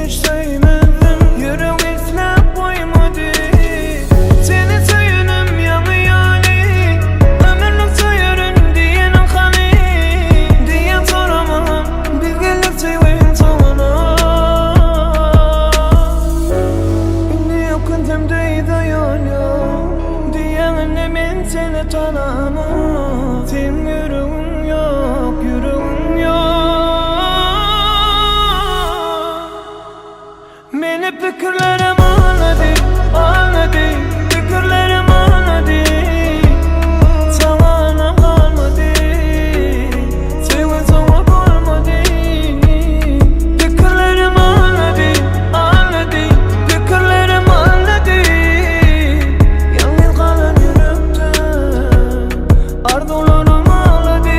hiç sevmedim, yüreğim islep koymadı. Seni sayınım yanı yani, ömürlük sayarın diyenin kanı. Diyen soramam, bilgelik seveyim sana. İnni yakın temde dayan ya, diyen ne men seni tanamam. Sen yüreğim yok, yüreğim yok. Meni fikirlerim anladı, anladı. Fikirlerim anladı. Sana kalmadı, sevin sana kalmadı. Fikirlerim anladı, anladı. Fikirlerim anladı. Yalnız kalan yürekte arzularım ağladı.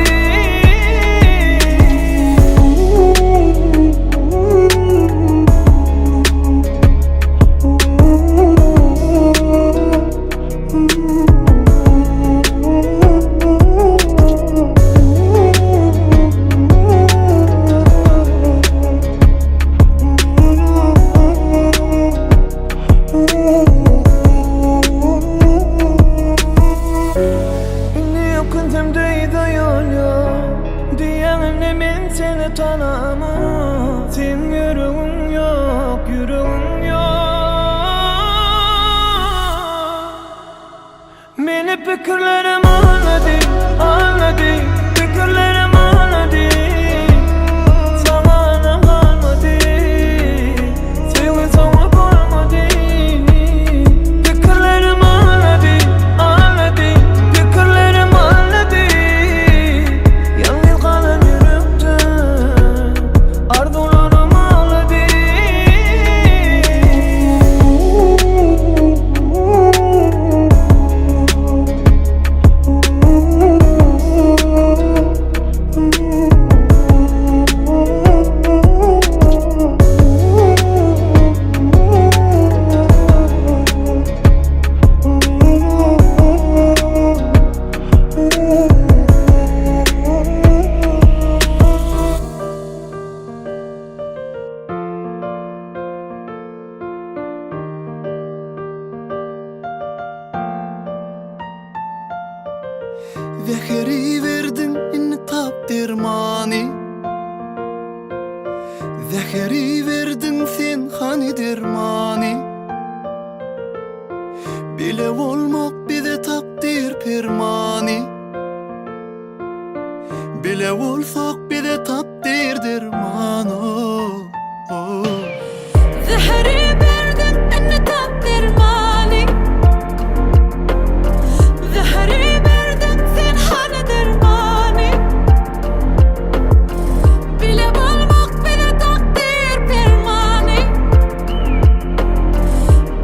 İnni yakın temde dayan ya, diyen ne men seni tanamam. Sen yüreğin yok, yüreğin yok. Meni fikirlerim anladı, anladı. Fikirlerim anladı. Sana kalmadı, sevin sana kalmadı. Fikirlerim anladı, anladı. Fikirlerim anladı. Yalnız kalan yürekte arzularım ağladı. Zehri verdin inni takdir mani. Zehri verdin sen hani dermani. Bile olmak bize takdir permani. Bile olsak bize takdir dermanı. Zehri verdin inni takdir mani. Zehri verdin sen hani dermani. Bile olmak bile takdir permani.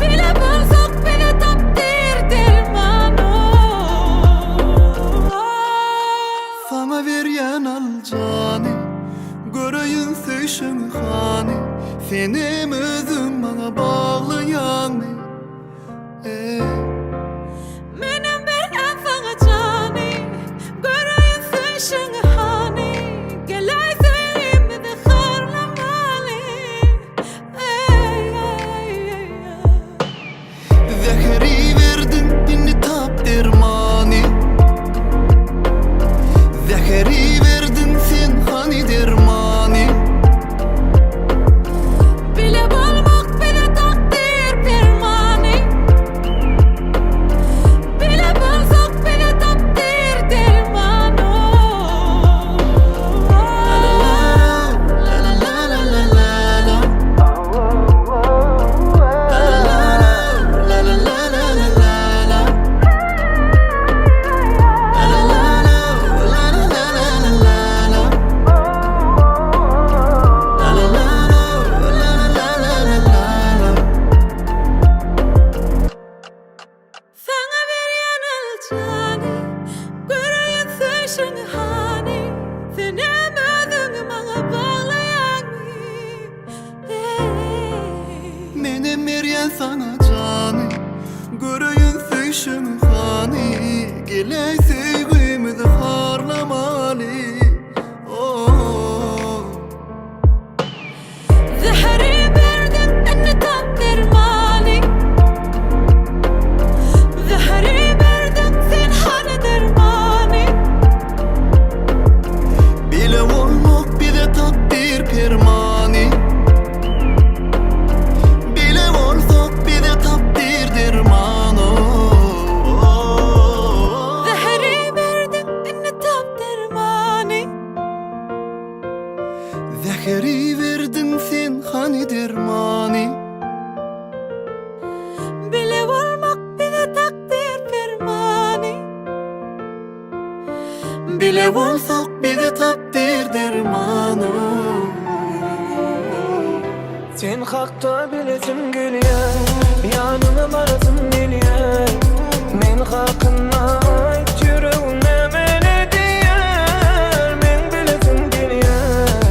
Bile olsak bile takdir dermanı. Sana veryen al cani, göreyim söşün hani. Senim özüm bana bağlayan Menem bergen sana cani, göreyim söşün hani. Gelay söyleyeyim de harlamalı. Zehri verdin inni takdir mani. Zehri verdin sen hani dermani. Bile olmak bile takdir permani. Bile olsak bile takdir dermanı. La la la la la la la. La la la la la la la la. La la la la la la la la la. La la la la la la la la. Sana veryen al cani, göreyim söşün hani. Senem özün bana bağlayan. Menem meryen sana cani, göreyim söşün hani. Geley sevgimizi harlamalı. Zehri ver verdin sen hani dermani. Bile olmak bize takdir fermani. Bile bolsak bize takdir dermanı. Sen hakta bilesim gülýär, ýanyna barasym gelýär. Men hakynda aýt ýüregim näme diýär. Men bilesim gelýär,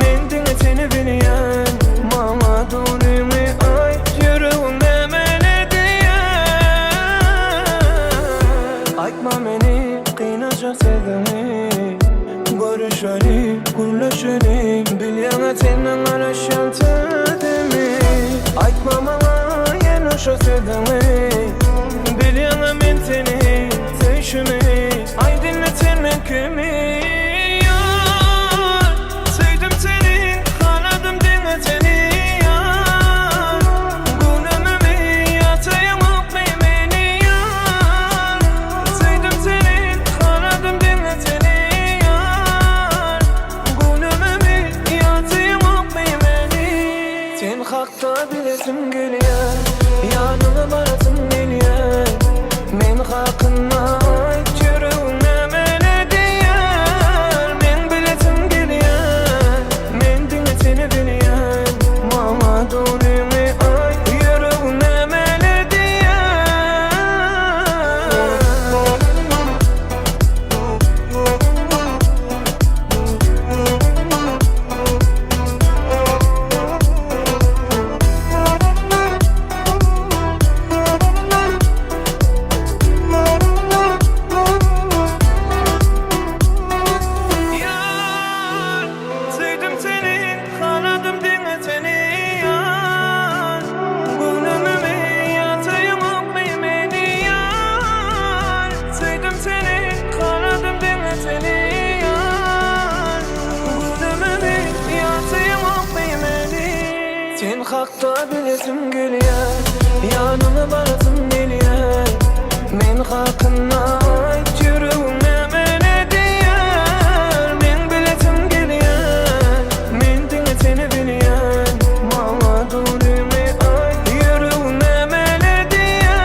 men diňe seni bilýär. Mama durumy aýt ýüregim näme diýär. Aýtma meni kynajak sevgimi, görüşelim, gülleşelim. Bilýän senden araşýantydymmy. Aýtma maňa ýene şo sevgimi, bilýän men seni sevşimi. Ay dinle sen men kimi. Ýar, sevdim seni, haladım diňe seni. Ýar, günümimi ýataýamak meni. Ýar, sevdim seni, haladım diňe seni. Ýar, günümimi ýataýamak meni. Sen hakda bilesim gelýär, ýanyna barasym gelýär. Men hakynda aýt ýüregim näme diýär. Men bilesim gelýär, men diňe seni bilýär. Mama durumy aýt ýüregim näme Ýar, sevdim seni, haladım diňe seni. Ýar, günümimi ýataýamak meni. Ýar, sevdim seni, haladım diňe seni. Ýar, günümimi ýataýamak meni. Sen hakda bilesim gelýär, ýanyna barasym gelýär. Men hakynda aýt ýüregim näme diýär. Men bilesim gelýär, men diňe seni bilýär. Mama durumy aýt ýüregim näme diýär.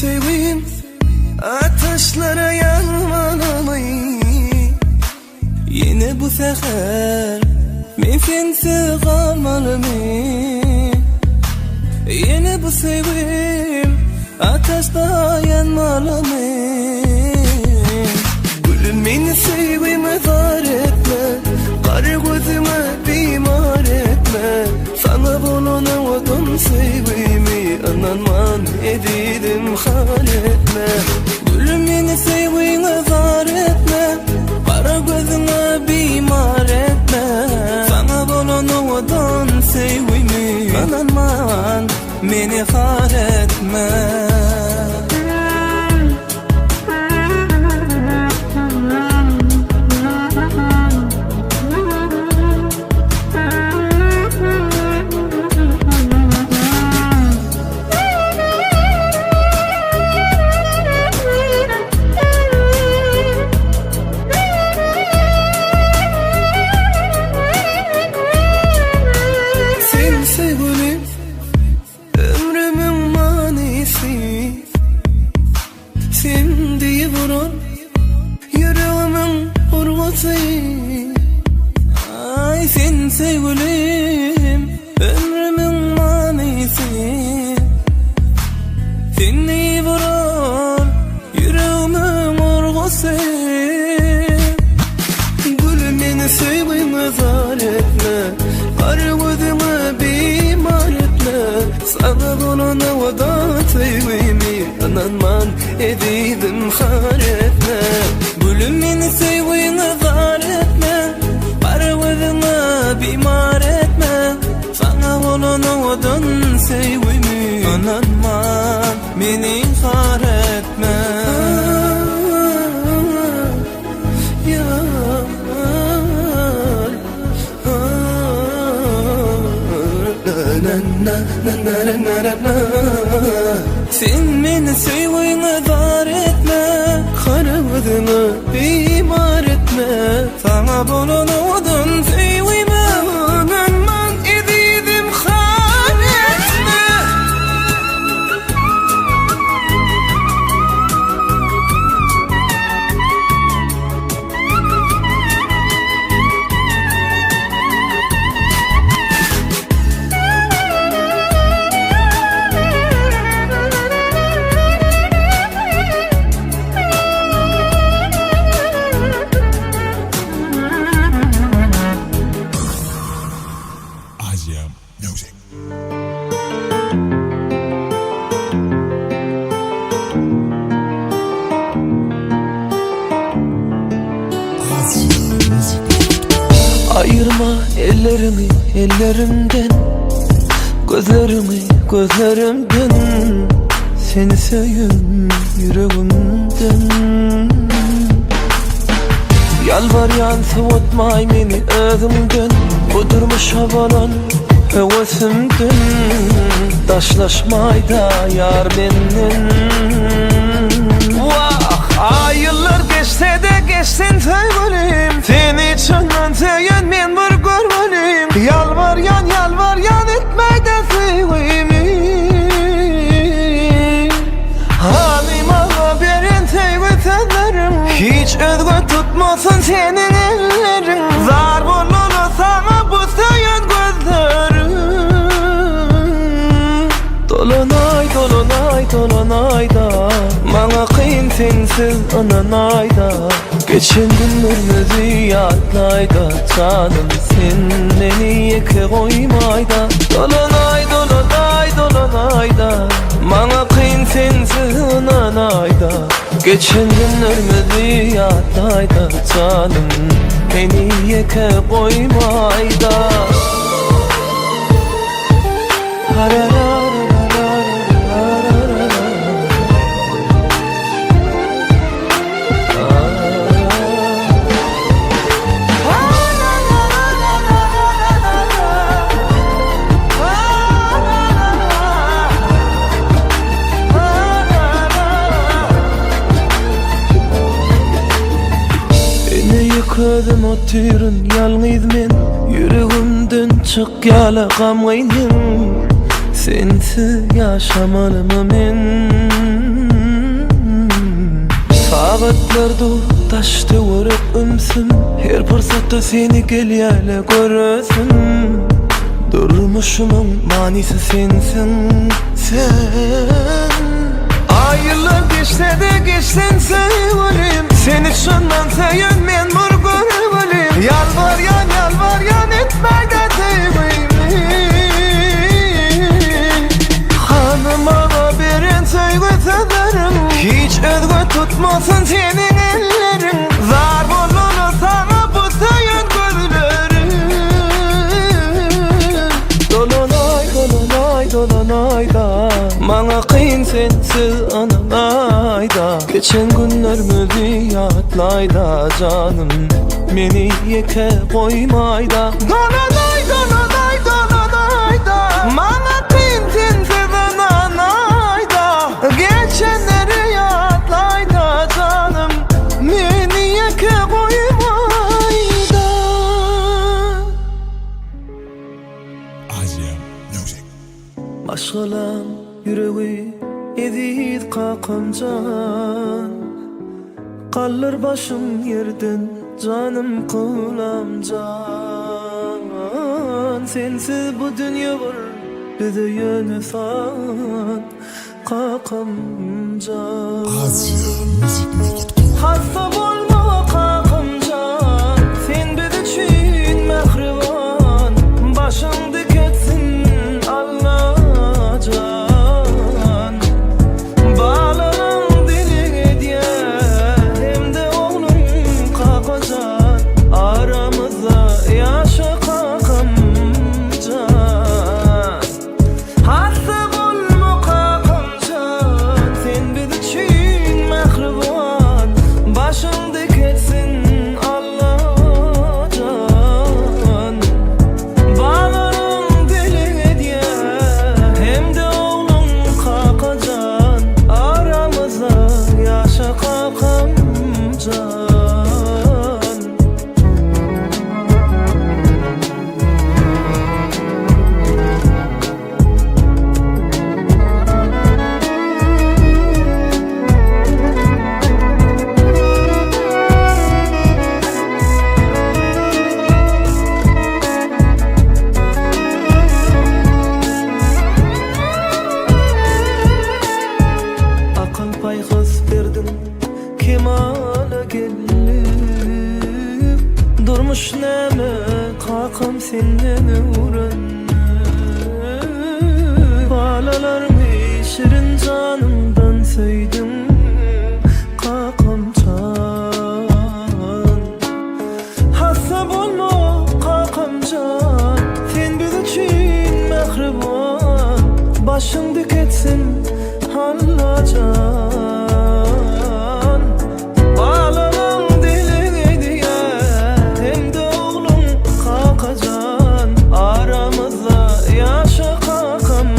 seveyim, ateşlere yanmalı. Yine bu sefer men sensiz kalmalım. Yine bu sevim ateşte yanmalım. Gülüm beni seveyim zar etme, kar gözüme bimar etme. Sana bulana odun seveyimi, ananman edidim hal etme. Gülüm beni sevdiğine zar etme, kara gözüne bimar etme. Sana bulana odun sevdiğimi, ananman beni hal etme. Ay sen sevgilim, ömrümün manisi. Seni vurur yüreğimin vurgusu. Gülüm beni seveyim zar etme, kar gözüme bimar etme. Sana bulana odun seveyimi, ananman edidim hal etme. Gülüm beni sevdiğine zar etme, kara gözüme bimar etme. Sana olan odun sevdiğimi, ananman beni zar etme. Sen beni sevdiğine zar etme, kara gözüme bimar etme. sana bulan odun sevdiğimi, Ananman edidim hal etme. Asia Music. Asia Music. Ayırma ellerimi ellerimden, gözlerimi gözlerimden. Seni seveyim yüreğimden. Yalvaryan soğutmay beni özümden. Kudurmuş havalan hevesimden. Taşlaşmay da yar benden. Vah ay yıllar geçse de geçsin sevgilim. Seni içinden seyen men bir görmelim. Yalvaryan etmey de sevgimi. Halim ağa berin sevgi sözlerim. Hiç özgü tutmasın senin ellerin. Zar bulunu sana bu seyen gözlerim. Dolunay dolunay dolunay da, bana kıyın sensiz ananay da. Geçen günlerimizi yadlay da, canım sen beni yeke koymay da. Dolunay dolunay dolunay da, bana kıyın sensiz ananay da. Geçen günlerimizi yadlay da, canım beni yeke koymay da. Yıkadım o tırın yalnız men, yüreğimden çık yala gamgaydım. Sensiz yaşamalım men. Saatlar dur taştı vurup ümsüm. Her fırsatta seni gelyele görürsün. Durmuşumun manisi sensin sen. Aylar geçse de geçsen sevgilim, seni şundan seyen men murgurim. Yalvar yan etme de sevgilim. Hanım bana birin sevgi severim, hiç özgü tutmasın senin ellerin. Zar bolunu sana bu seyen gözlerim. Dolanay da Mana kıyın sensiz ananayda. Geçen günlerimizi yatlayda canım, beni yeke koymayda. Dolanay da Mana kıyın sensiz ananayda. Geçenleri yatlayda canım, beni yeke koymayda. Asia Music. Aşkılan yüreği ezid kakamcan. Kalır başım yerden canım kulam can. Sensiz bu dünya var bize yönesen kakamcan. AsiaMusic.com. Hasta bolma kakamcan, sen biz için mehriban. Başın diketsin Allah'can. Bağlanan diline diye hem de oğlum kakacan. Aramızda yaşa kakamcan. Hasta bolma kakamcan, sen biz için mehriban. Başın diketsin Allah'can. Bağlarım diline diye hem de oğlum kakacan. Aramızda yaşa kakamcan. Akıl paykız verdin kemale gelip. Durmuş neme kakam senden uğranıp. Balalarımı şirin canımdan söyledim kakam can. Hasta bolma kakam can, sen biz için mehriban. Başın diketsin Allah'can. Bağlanan diline diye hem de oğlum kakacan. Aramızda yaşa kakamcan.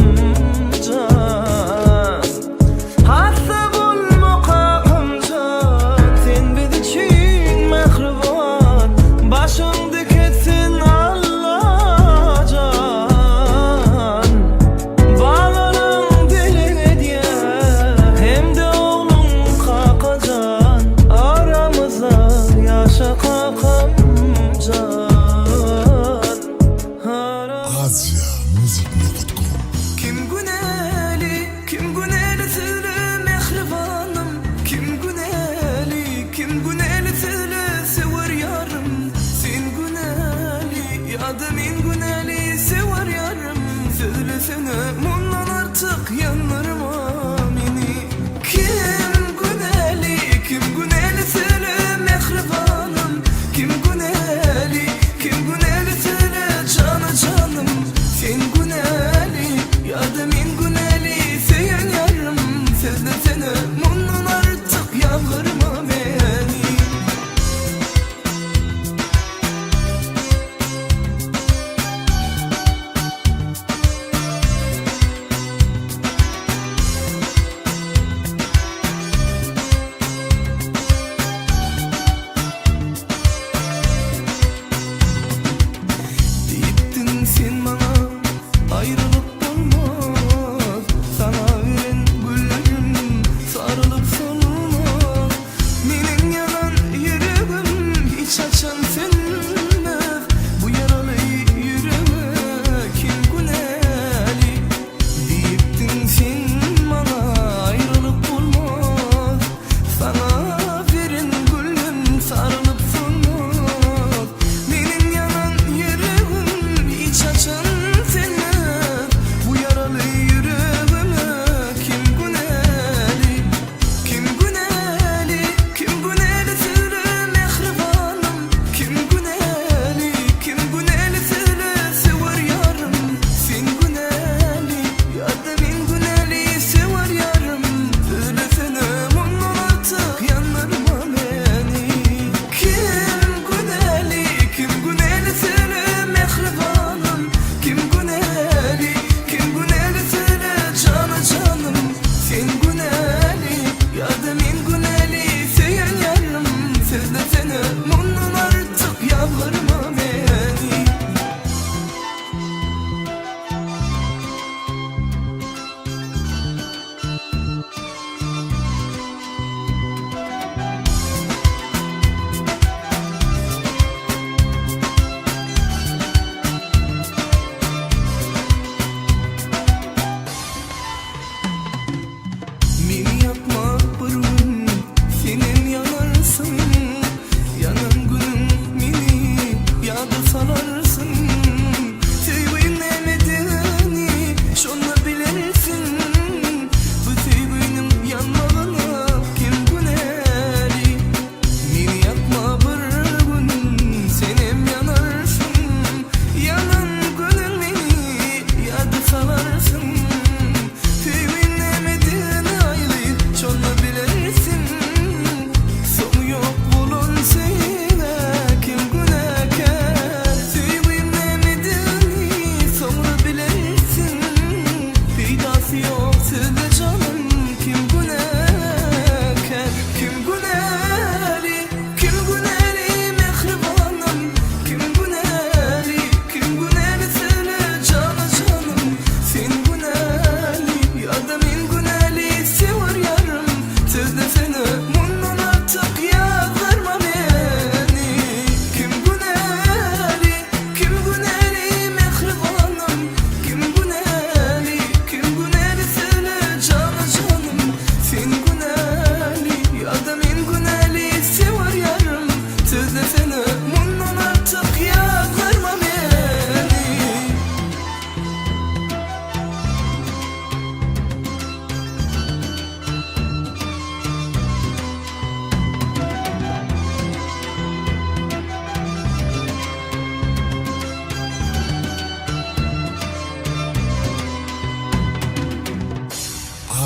Hasta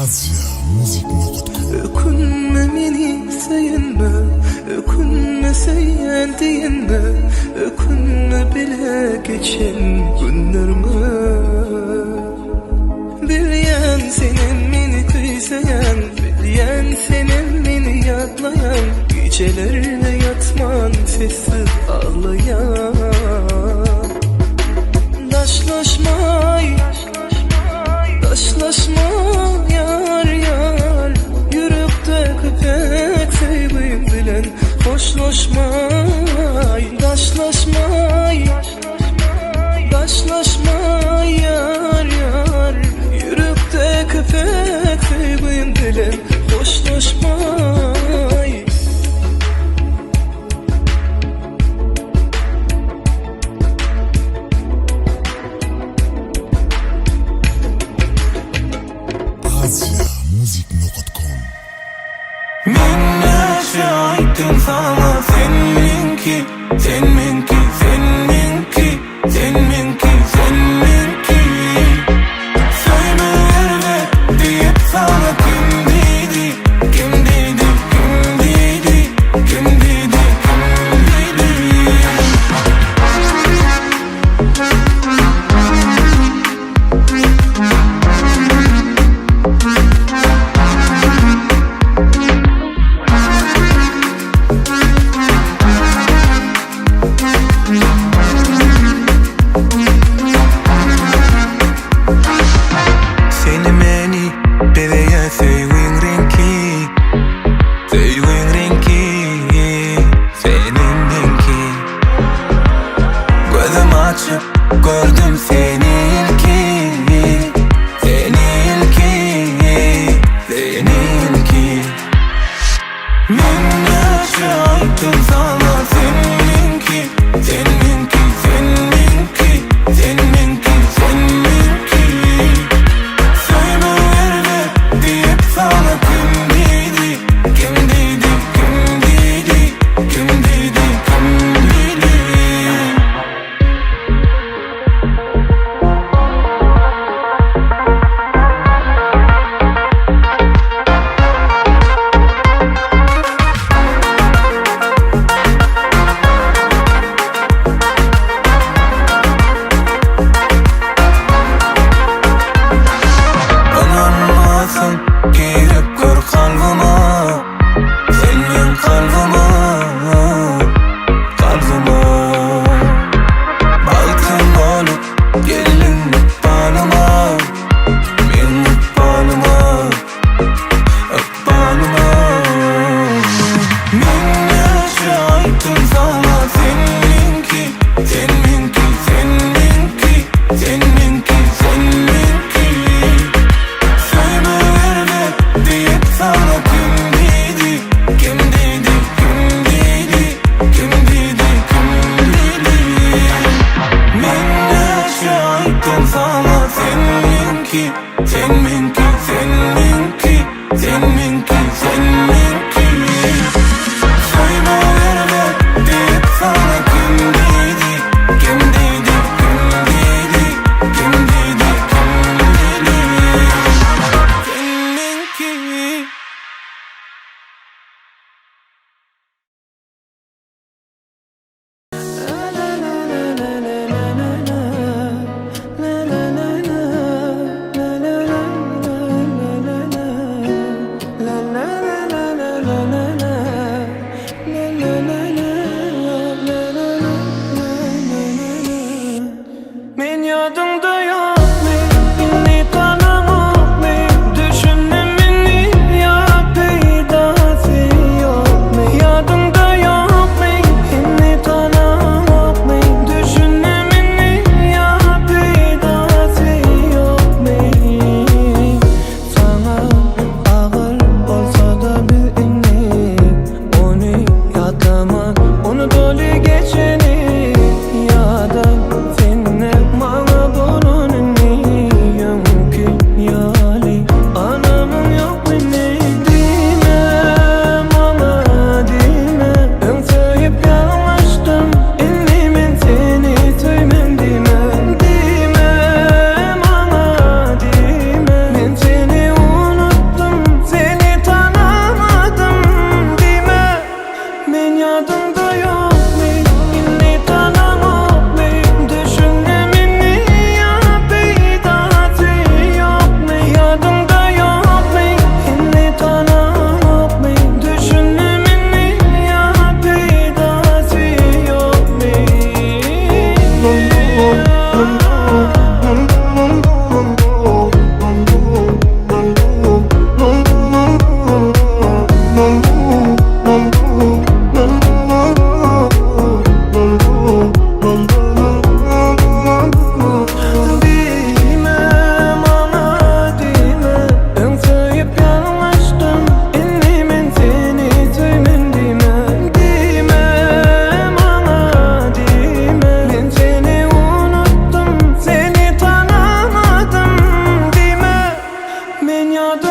AsiaMusic.com Ökünme meni seyenme, ökünme seyen diyenme, ökünme bile geçen günlerime. Bilyen senin meni kıysayan, bilyen senin meni yadlayan, gecelerine yatman sessiz ağlayan. Daşlaşmay, daşlaşma yar yar, yürekte köpek sevgim bilen hoşlaşmay. Daşlaşmay, daşlaşma yar yar, yürekte köpek sevgim bilen hoşlaşmay. AsiaMusic.com Men näçe aýtdym sana sen menki, sen menki, sen menki, sen menki, sen menki. Söýmelerle diýip sana kim diýdi, kim diýdi, kim diýdi, kim diýdi, kim diýdi. Seni meni beveyen sevgin renki, sevgin renki, senin renki. Gözüm açıp gördüm seni ilki, seni ilki, seni ilki. Men näçe aýtdym sana sen menki, sen menki, sen menki, sen menki, sen menki. Söýmelerle diýip sana kim diýdi, kim diýdi, kim diýdi, kim diýdi, kim diýdi. Ananmasın girip kırk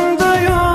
yanımda yok